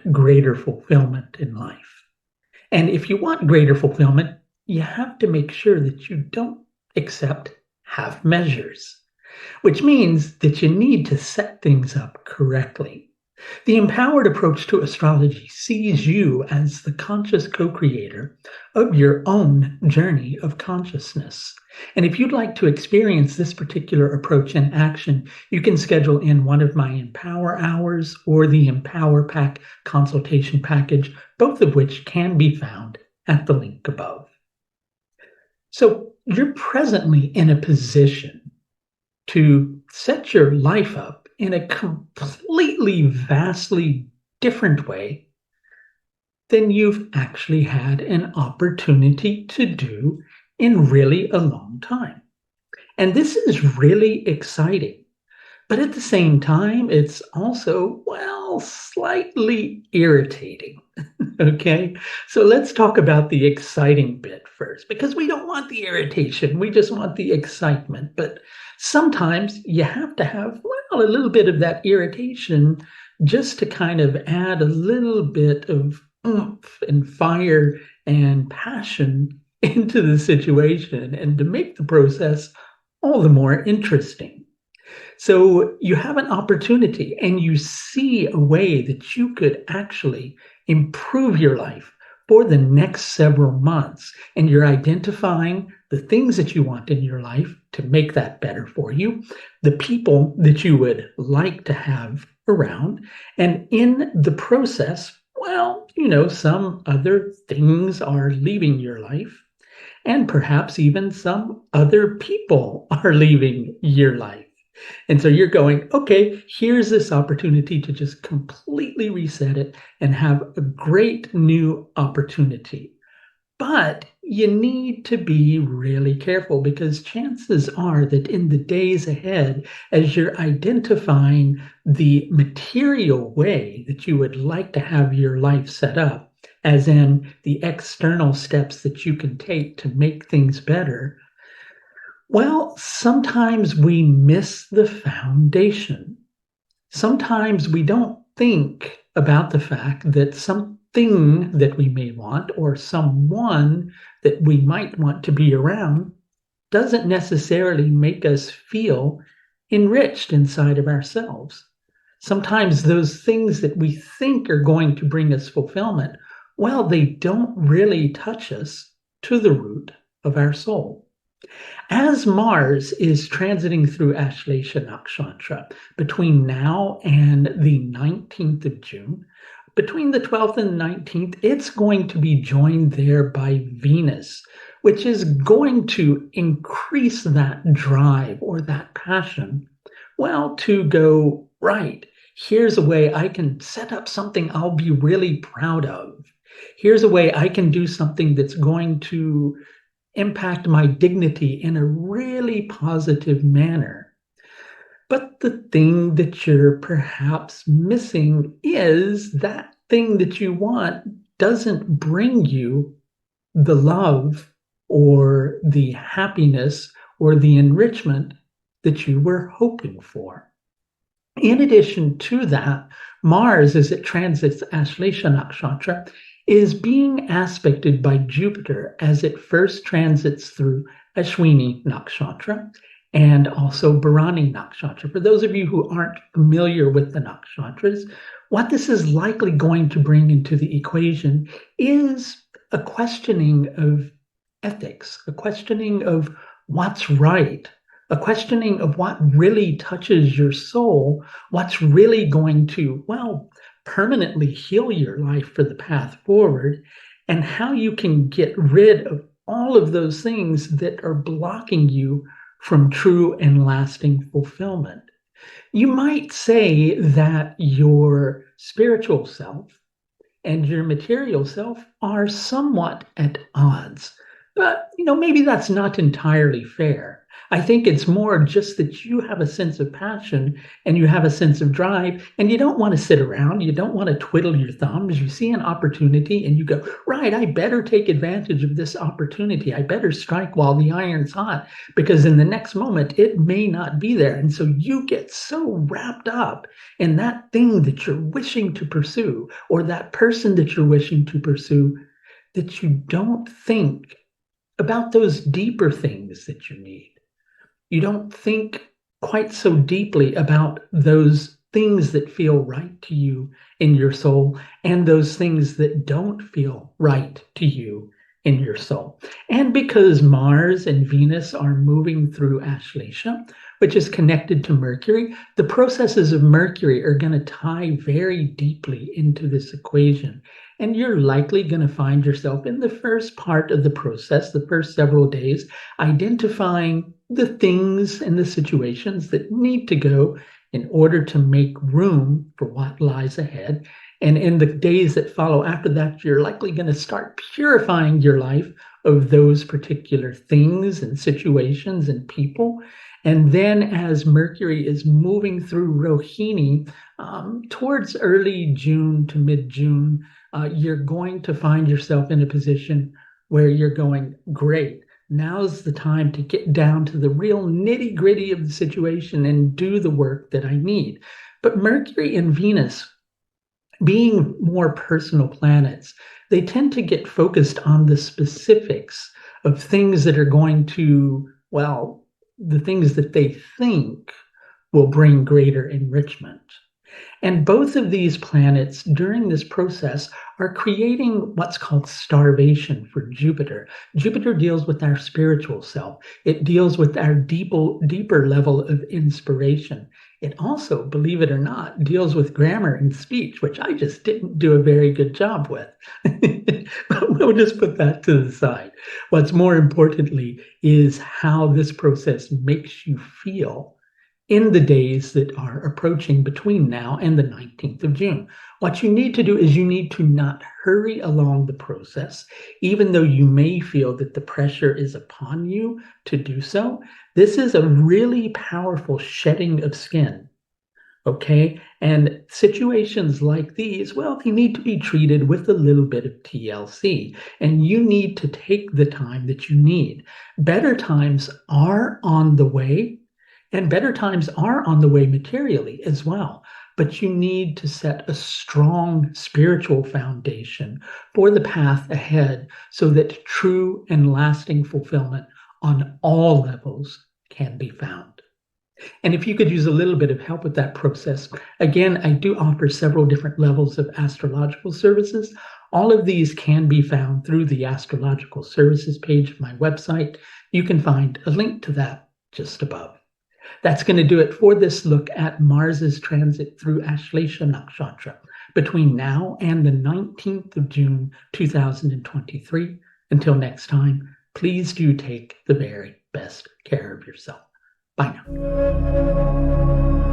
want greater fulfillment in life. And if you want greater fulfillment, you have to make sure that you don't accept half measures, which means that you need to set things up correctly. The empowered approach to astrology sees you as the conscious co creator of your own journey of consciousness. And if you'd like to experience this particular approach in action, you can schedule in one of my Empower Hours or the Empower Pack consultation package, both of which can be found at the link above. So you're presently in a position to set your life up in a completely, vastly different way than you've actually had an opportunity to do in really a long time. And this is really exciting. But at the same time, it's also, well, slightly irritating. Okay, so let's talk about the exciting bit first, because we don't want the irritation. We just want the excitement. But sometimes you have to have, well, a little bit of that irritation just to kind of add a little bit of oomph and fire and passion into the situation and to make the process all the more interesting. So you have an opportunity and you see a way that you could actually improve your life for the next several months. And you're identifying the things that you want in your life to make that better for you, the people that you would like to have around. And in the process, well, some other things are leaving your life. And perhaps even some other people are leaving your life. And so you're going, okay, here's this opportunity to just completely reset it and have a great new opportunity. But you need to be really careful because chances are that in the days ahead, as you're identifying the material way that you would like to have your life set up, as in the external steps that you can take to make things better, well, sometimes we miss the foundation. Sometimes we don't think about the fact that something that we may want or someone that we might want to be around doesn't necessarily make us feel enriched inside of ourselves. Sometimes those things that we think are going to bring us fulfillment, well, they don't really touch us to the root of our soul. As Mars is transiting through Ashlesha Nakshatra between now and the 19th of June, between the 12th and 19th, it's going to be joined there by Venus, which is going to increase that drive or that passion, well, to go, right, here's a way I can set up something I'll be really proud of. Here's a way I can do something that's going to impact my dignity in a really positive manner. But the thing that you're perhaps missing is that thing that you want doesn't bring you the love or the happiness or the enrichment that you were hoping for. In addition to that, Mars, as it transits Ashlesha Nakshatra, is being aspected by Jupiter as it first transits through Ashwini Nakshatra and also Bharani Nakshatra. For those of you who aren't familiar with the nakshatras, what this is likely going to bring into the equation is a questioning of ethics, a questioning of what's right, a questioning of what really touches your soul, what's really going to, well, permanently heal your life for the path forward, and how you can get rid of all of those things that are blocking you from true and lasting fulfillment. You might say that your spiritual self and your material self are somewhat at odds. But, maybe that's not entirely fair. I think it's more just that you have a sense of passion and you have a sense of drive, and you don't want to sit around. You don't want to twiddle your thumbs. You see an opportunity and you go, right, I better take advantage of this opportunity. I better strike while the iron's hot because in the next moment it may not be there. And so you get so wrapped up in that thing that you're wishing to pursue or that person that you're wishing to pursue that you don't think about those deeper things that you need. You don't think quite so deeply about those things that feel right to you in your soul and those things that don't feel right to you in your soul. And because Mars and Venus are moving through Ashlesha, which is connected to Mercury, the processes of Mercury are going to tie very deeply into this equation. And you're likely going to find yourself in the first part of the process, the first several days, identifying the things and the situations that need to go in order to make room for what lies ahead. And in the days that follow after that, you're likely going to start purifying your life of those particular things and situations and people. And then as Mercury is moving through Rohini towards early June to mid-June, you're going to find yourself in a position where you're going, great. Now's the time to get down to the real nitty gritty of the situation and do the work that I need. But Mercury and Venus, being more personal planets, they tend to get focused on the specifics of things that are going to, well, the things that they think will bring greater enrichment. And both of these planets during this process are creating what's called starvation for Jupiter. Jupiter deals with our spiritual self. It deals with our deeper level of inspiration. It also, believe it or not, deals with grammar and speech, which I just didn't do a very good job with. But we'll just put that to the side. What's more importantly is how this process makes you feel in the days that are approaching between now and the 19th of June. What you need to do is you need to not hurry along the process, even though you may feel that the pressure is upon you to do so. This is a really powerful shedding of skin. Okay. And situations like these, well, they need to be treated with a little bit of TLC, and you need to take the time that you need. Better times are on the way, and better times are on the way materially as well. But you need to set a strong spiritual foundation for the path ahead so that true and lasting fulfillment on all levels can be found. And if you could use a little bit of help with that process, again, I do offer several different levels of astrological services. All of these can be found through the astrological services page of my website. You can find a link to that just above. That's going to do it for this look at Mars's transit through Ashlesha Nakshatra between now and the 19th of June, 2023. Until next time, please do take the very best care of yourself. Bye now.